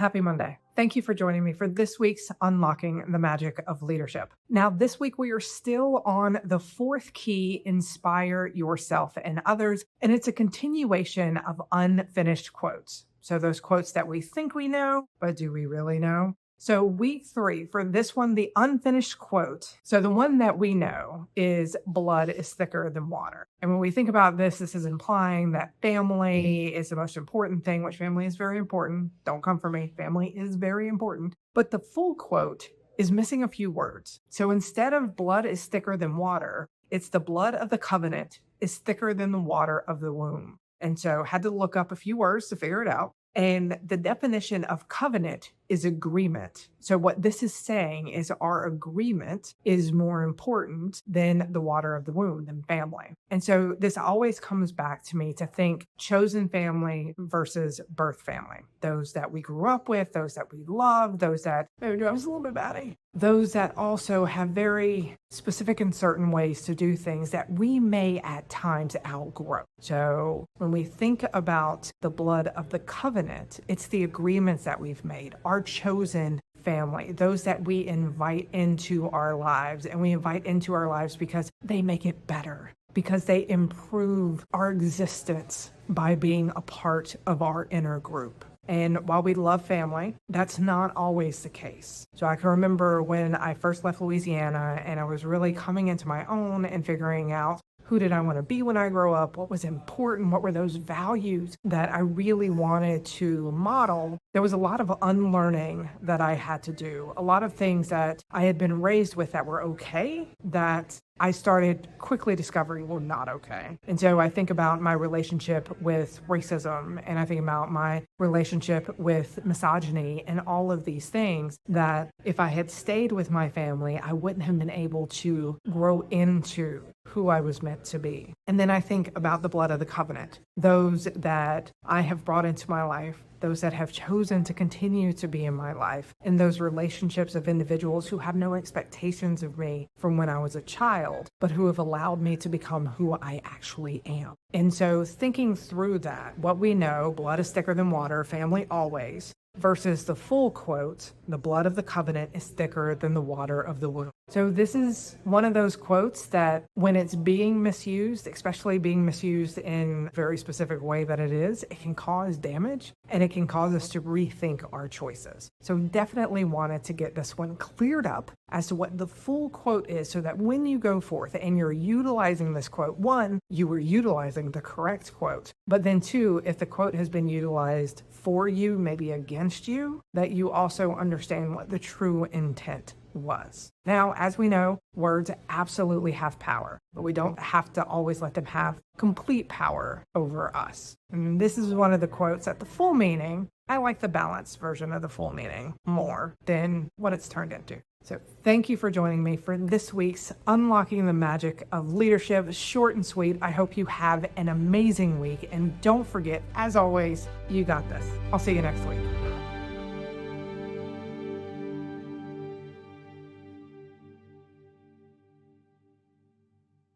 Happy Monday. Thank you for joining me for this week's Unlocking the Magic of Leadership. Now, this week we are still on the fourth key, inspire yourself and others, and it's a continuation of unfinished quotes. So those quotes that we think we know, but do we really know? So week 3, for this one, the unfinished quote. So the one that we know is blood is thicker than water. And when we think about this, this is implying that family is the most important thing, which family is very important. Don't come for me. Family is very important. But the full quote is missing a few words. So instead of blood is thicker than water, it's the blood of the covenant is thicker than the water of the womb. And so had to look up a few words to figure it out. And the definition of covenant is agreement. So what this is saying is our agreement is more important than the water of the womb, than family. And so this always comes back to me to think chosen family versus birth family. Those that we grew up with, those that we love, those that, maybe I was a little bit batty. Those that also have very specific and certain ways to do things that we may at times outgrow. So when we think about the blood of the covenant, it's the agreements that we've made, our chosen family, those that we invite into our lives. And we invite into our lives because they make it better, because they improve our existence by being a part of our inner group. And while we love family, that's not always the case. So I can remember when I first left Louisiana and I was really coming into my own and figuring out who did I want to be when I grow up? What was important? What were those values that I really wanted to model? There was a lot of unlearning that I had to do. A lot of things that I had been raised with that were okay, that I started quickly discovering were not okay. And so I think about my relationship with racism, and I think about my relationship with misogyny and all of these things that if I had stayed with my family, I wouldn't have been able to grow into who I was meant to be. And then I think about the blood of the covenant, those that I have brought into my life, those that have chosen to continue to be in my life, and those relationships of individuals who have no expectations of me from when I was a child, but who have allowed me to become who I actually am. And so thinking through that, what we know, blood is thicker than water, family always, versus the full quote, the blood of the covenant is thicker than the water of the womb. So this is one of those quotes that when it's being misused, especially being misused in a very specific way that it is, it can cause damage and it can cause us to rethink our choices. So definitely wanted to get this one cleared up as to what the full quote is so that when you go forth and you're utilizing this quote, one, you were utilizing the correct quote, but then two, if the quote has been utilized for you, maybe against you, that you also understand what the true intent was. Now, as we know, words absolutely have power, but we don't have to always let them have complete power over us. And this is one of the quotes that the full meaning, I like the balanced version of the full meaning more than what it's turned into. So thank you for joining me for this week's Unlocking the Magic of Leadership. Short and sweet. I hope you have an amazing week. And don't forget, as always, you got this. I'll see you next week.